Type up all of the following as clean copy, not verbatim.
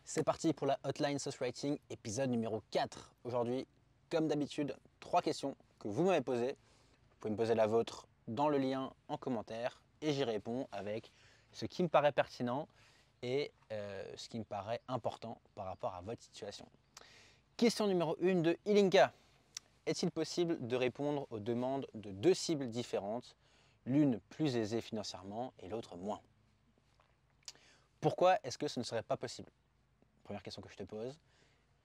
C'est parti pour la Hotline Sauce Writing, épisode numéro 4. Aujourd'hui, comme d'habitude, 3 questions que vous m'avez posées. Vous pouvez me poser la vôtre dans le lien en commentaire et j'y réponds avec ce qui me paraît pertinent et ce qui me paraît important par rapport à votre situation. Question numéro 1 de Ilinka. Est-il possible de répondre aux demandes de 2 cibles différentes, l'une plus aisée financièrement et l'autre moins? Pourquoi est-ce que ce ne serait pas possible? Première question que je te pose.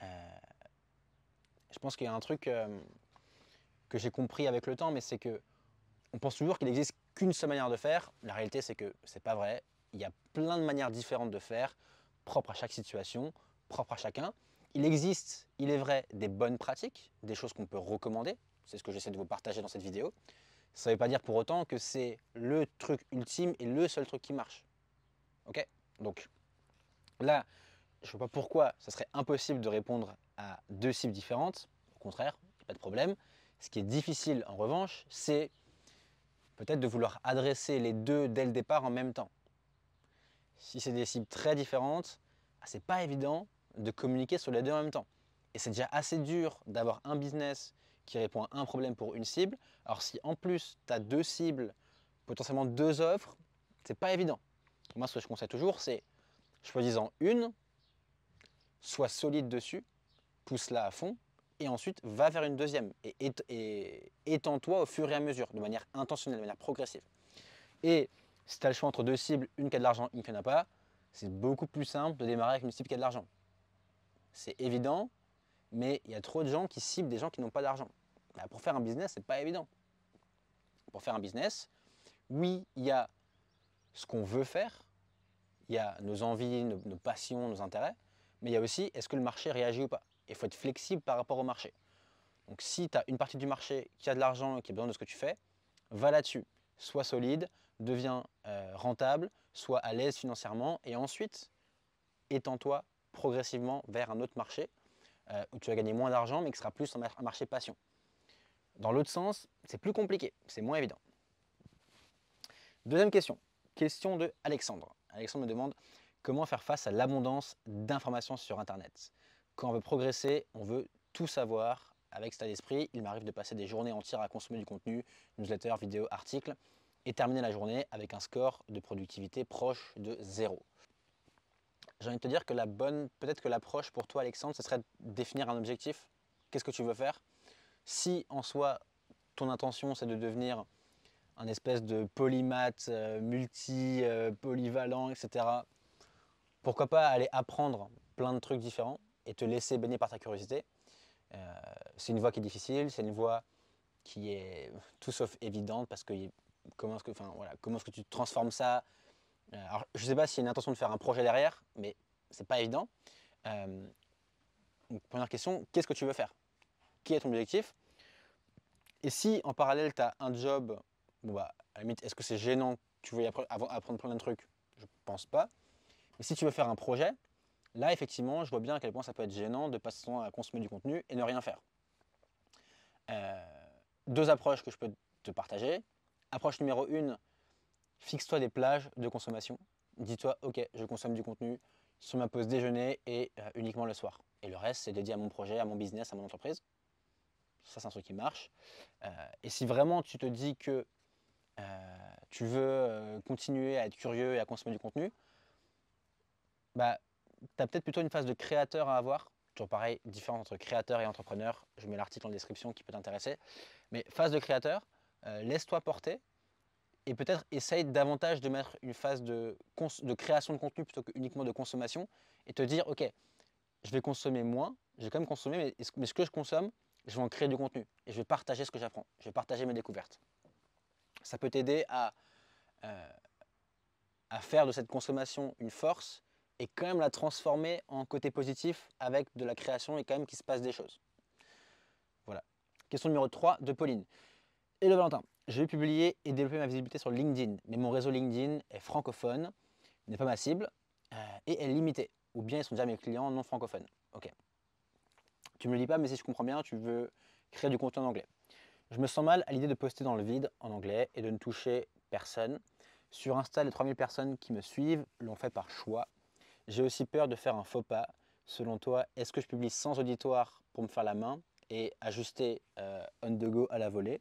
Je pense qu'il y a un truc que j'ai compris avec le temps, mais c'est que on pense toujours qu'il n'existe qu'une seule manière de faire. La réalité, c'est que c'est pas vrai. Il y a plein de manières différentes de faire, propres à chaque situation, propres à chacun. Il existe, il est vrai, des bonnes pratiques, des choses qu'on peut recommander. C'est ce que j'essaie de vous partager dans cette vidéo. Ça ne veut pas dire pour autant que c'est le truc ultime et le seul truc qui marche. Ok? Donc là, je ne vois pas pourquoi ça serait impossible de répondre à 2 cibles différentes. Au contraire, il n'y a pas de problème. Ce qui est difficile en revanche, c'est peut-être de vouloir adresser les deux dès le départ en même temps. Si c'est des cibles très différentes, c'est pas évident de communiquer sur les deux en même temps. Et c'est déjà assez dur d'avoir un business qui répond à un problème pour une cible. Alors si en plus tu as 2 cibles, potentiellement 2 offres, c'est pas évident. Moi ce que je conseille toujours, c'est choisissant une, sois solide dessus, pousse-la à fond, et ensuite va vers une deuxième. Et étends-toi au fur et à mesure, de manière intentionnelle, de manière progressive. Et si tu as le choix entre 2 cibles, une qui a de l'argent, une qui n'en a pas, c'est beaucoup plus simple de démarrer avec une cible qui a de l'argent. C'est évident, mais il y a trop de gens qui ciblent des gens qui n'ont pas d'argent. Pour faire un business, c'est pas évident. Pour faire un business, oui, il y a ce qu'on veut faire, il y a nos envies, nos passions, nos intérêts, mais il y a aussi est-ce que le marché réagit ou pas. Il faut être flexible par rapport au marché. Donc si tu as une partie du marché qui a de l'argent et qui a besoin de ce que tu fais, va là-dessus. Sois solide, deviens rentable, sois à l'aise financièrement et ensuite étends-toi progressivement vers un autre marché où tu vas gagner moins d'argent mais qui sera plus un marché passion. Dans l'autre sens, c'est plus compliqué, c'est moins évident. Deuxième question. Question de Alexandre. Alexandre me demande comment faire face à l'abondance d'informations sur Internet. Quand on veut progresser, on veut tout savoir. Avec cet état d'esprit, il m'arrive de passer des journées entières à consommer du contenu, newsletter, vidéos, articles, et terminer la journée avec un score de productivité proche de 0. J'ai envie de te dire que peut-être que l'approche pour toi, Alexandre, ce serait de définir un objectif. Qu'est-ce que tu veux faire? Si en soi, ton intention, c'est de devenir un espèce de polymath, polyvalent, etc. Pourquoi pas aller apprendre plein de trucs différents et te laisser baigner par ta curiosité. C'est une voie qui est difficile, c'est une voie qui est tout sauf évidente parce que comment est-ce que tu transformes ça? Alors, je ne sais pas s'il y a une intention de faire un projet derrière, mais c'est pas évident. Donc, première question, qu'est-ce que tu veux faire? Quel est ton objectif? Et si en parallèle tu as un job, à la limite, est-ce que c'est gênant que tu veux apprendre plein de trucs? Je pense pas. Mais si tu veux faire un projet, là effectivement, je vois bien à quel point ça peut être gênant de passer son temps à consommer du contenu et ne rien faire. 2 approches que je peux te partager. Approche numéro 1, fixe-toi des plages de consommation. Dis-toi, ok, je consomme du contenu sur ma pause déjeuner et uniquement le soir. Et le reste, c'est dédié à mon projet, à mon business, à mon entreprise. Ça, c'est un truc qui marche. Et si vraiment tu te dis que tu veux continuer à être curieux et à consommer du contenu, tu as peut-être plutôt une phase de créateur à avoir. Toujours pareil, différence entre créateur et entrepreneur. Je mets l'article en description qui peut t'intéresser. Mais phase de créateur, laisse-toi porter et peut-être essaye davantage de mettre une phase de création de contenu plutôt que uniquement de consommation et te dire, ok, je vais consommer moins, je vais quand même consommer, mais ce que je consomme, je vais en créer du contenu et je vais partager ce que j'apprends, je vais partager mes découvertes. Ça peut t'aider à faire de cette consommation une force et quand même la transformer en côté positif avec de la création et quand même qu'il se passe des choses. Voilà. Question numéro 3 de Pauline. Hello Valentin, je vais publier et développer ma visibilité sur LinkedIn, mais mon réseau LinkedIn est francophone, n'est pas ma cible et est limité. Ou bien ils sont déjà mes clients non francophones. Ok. Tu me le dis pas, mais si je comprends bien, tu veux créer du contenu en anglais. Je me sens mal à l'idée de poster dans le vide en anglais et de ne toucher personne. Sur Insta, les 3000 personnes qui me suivent l'ont fait par choix. J'ai aussi peur de faire un faux pas. Selon toi, est-ce que je publie sans auditoire pour me faire la main et ajuster on the go à la volée?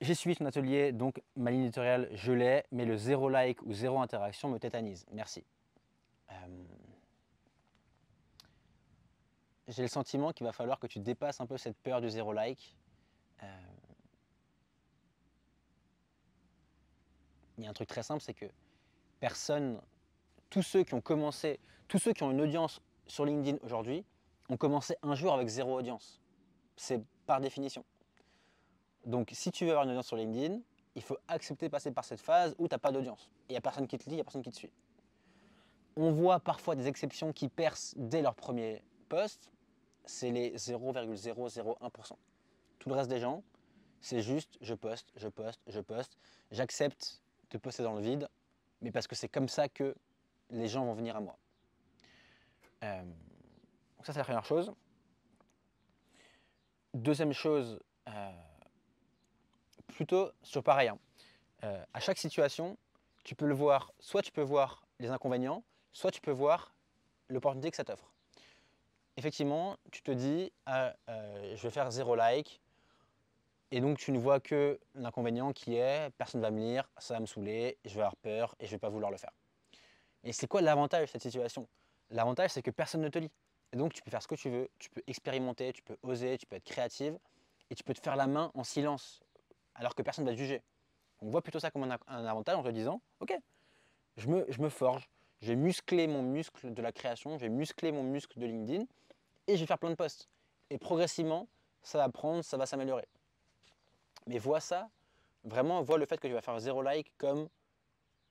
J'ai suivi ton atelier, donc ma ligne éditoriale, je l'ai, mais le 0 like ou 0 interaction me tétanise. Merci. Euh, J'ai le sentiment qu'il va falloir que tu dépasses un peu cette peur du 0 like. Il y a un truc très simple, c'est que personne, tous ceux qui ont commencé, tous ceux qui ont une audience sur LinkedIn aujourd'hui, ont commencé un jour avec 0 audience. C'est par définition. Donc si tu veux avoir une audience sur LinkedIn, il faut accepter de passer par cette phase où tu n'as pas d'audience. Il n'y a personne qui te lit, il n'y a personne qui te suit. On voit parfois des exceptions qui percent dès leur premier post, c'est les 0,001%. Tout le reste des gens, c'est juste je poste, je poste, je poste. J'accepte de poster dans le vide, mais parce que c'est comme ça que les gens vont venir à moi. Donc ça, c'est la première chose. Deuxième chose, plutôt sur pareil. À chaque situation, tu peux le voir, soit tu peux voir les inconvénients, soit tu peux voir l'opportunité que ça t'offre. Effectivement, tu te dis, je vais faire 0 like, et donc tu ne vois que l'inconvénient qui est, personne ne va me lire, ça va me saouler, je vais avoir peur et je ne vais pas vouloir le faire. Et c'est quoi l'avantage de cette situation? L'avantage, c'est que personne ne te lit. Et donc tu peux faire ce que tu veux, tu peux expérimenter, tu peux oser, tu peux être créative, et tu peux te faire la main en silence, alors que personne ne va te juger. On voit plutôt ça comme un avantage en te disant, ok, je me forge, je vais muscler mon muscle de la création, je vais muscler mon muscle de LinkedIn, et je vais faire plein de posts. Et progressivement, ça va prendre, ça va s'améliorer. Mais vois ça, vraiment, vois le fait que tu vas faire 0 like comme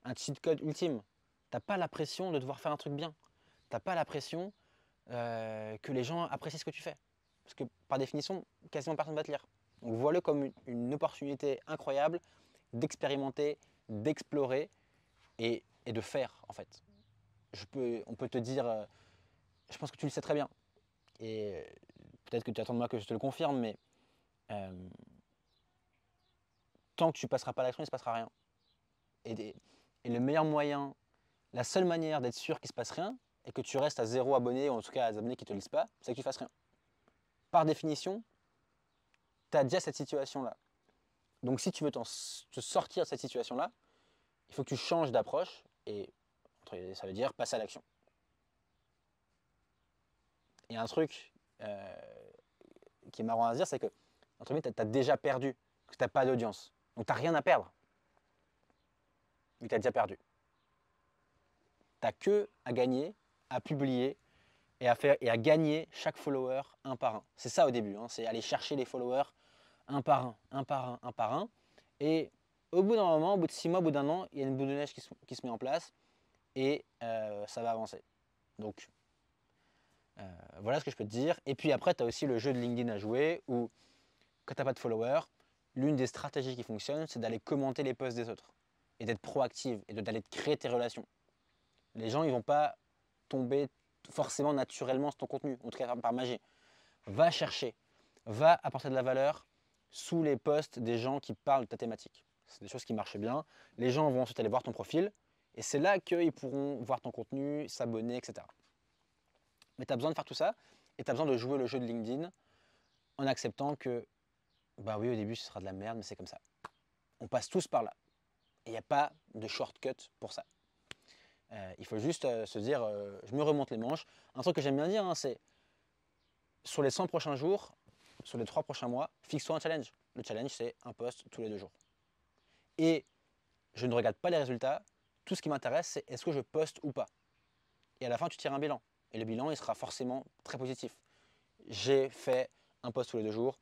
un cheat code ultime. Tu n'as pas la pression de devoir faire un truc bien. Tu n'as pas la pression que les gens apprécient ce que tu fais. Parce que par définition, quasiment personne ne va te lire. Donc vois-le comme une opportunité incroyable d'expérimenter, d'explorer et de faire en fait. On peut te dire, je pense que tu le sais très bien. Et peut-être que tu attends de moi que je te le confirme, mais tant que tu ne passeras pas à l'action, il ne se passera rien. Et le meilleur moyen, la seule manière d'être sûr qu'il ne se passe rien, et que tu restes à 0 abonné, ou en tout cas à des abonnés qui ne te lisent pas, c'est que tu ne fasses rien. Par définition, tu as déjà cette situation-là. Donc si tu veux te sortir de cette situation-là, il faut que tu changes d'approche, et ça veut dire passer à l'action. Et un truc qui est marrant à se dire, c'est que entre guillemets, tu as déjà perdu, que tu n'as pas d'audience. Donc tu n'as rien à perdre, mais tu as déjà perdu. Tu n'as que à gagner, à publier et à gagner chaque follower un par un. C'est ça au début, hein, c'est aller chercher les followers un par un, un par un, un par un. Et au bout d'un moment, au bout de 6 mois, au bout d'un an, il y a une boule de neige qui se met en place et ça va avancer. Donc voilà ce que je peux te dire. Et puis après, tu as aussi le jeu de LinkedIn à jouer où quand tu n'as pas de followers, l'une des stratégies qui fonctionne, c'est d'aller commenter les posts des autres et d'être proactive et d'aller créer tes relations. Les gens, ils ne vont pas tomber forcément naturellement sur ton contenu, en tout cas par magie. Va chercher, va apporter de la valeur sous les posts des gens qui parlent de ta thématique. C'est des choses qui marchent bien. Les gens vont ensuite aller voir ton profil et c'est là qu'ils pourront voir ton contenu, s'abonner, etc. Mais tu as besoin de faire tout ça et tu as besoin de jouer le jeu de LinkedIn en acceptant que, bah oui, au début, ce sera de la merde, mais c'est comme ça. On passe tous par là. Et il n'y a pas de shortcut pour ça. Il faut juste se dire, je me remonte les manches. Un truc que j'aime bien dire, hein, c'est sur les 100 prochains jours, sur les 3 prochains mois, fixe-toi un challenge. Le challenge, c'est un post tous les 2 jours. Et je ne regarde pas les résultats. Tout ce qui m'intéresse, c'est est-ce que je poste ou pas. Et à la fin, tu tires un bilan. Et le bilan, il sera forcément très positif. J'ai fait un post tous les 2 jours.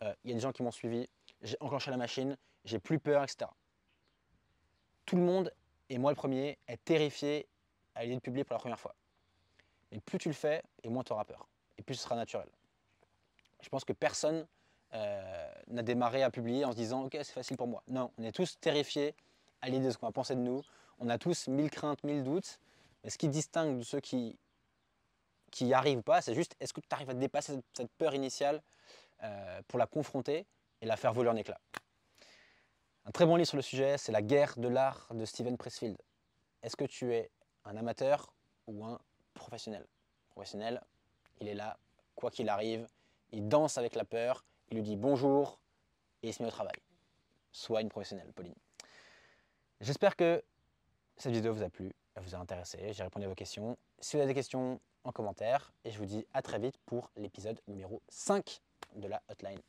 Il y a des gens qui m'ont suivi. J'ai enclenché la machine. J'ai plus peur, etc. Tout le monde, et moi le premier, est terrifié à l'idée de publier pour la première fois. Et plus tu le fais, et moins tu auras peur. Et plus ce sera naturel. Je pense que personne n'a démarré à publier en se disant « Ok, c'est facile pour moi ». Non, on est tous terrifiés à l'idée de ce qu'on va penser de nous. On a tous 1000 craintes, 1000 doutes. Mais ce qui distingue de ceux qui n'y arrivent pas, c'est juste est-ce que tu arrives à dépasser cette peur initiale pour la confronter et la faire voler en éclats. Un très bon livre sur le sujet, c'est La guerre de l'art de Steven Pressfield. Est-ce que tu es un amateur ou un professionnel. Professionnel, il est là, quoi qu'il arrive, il danse avec la peur, il lui dit bonjour et il se met au travail. Sois une professionnelle, Pauline. J'espère que cette vidéo vous a plu, vous a intéressé, j'ai répondu à vos questions. Si vous avez des questions, en commentaire, et je vous dis à très vite pour l'épisode numéro 5 de la hotline.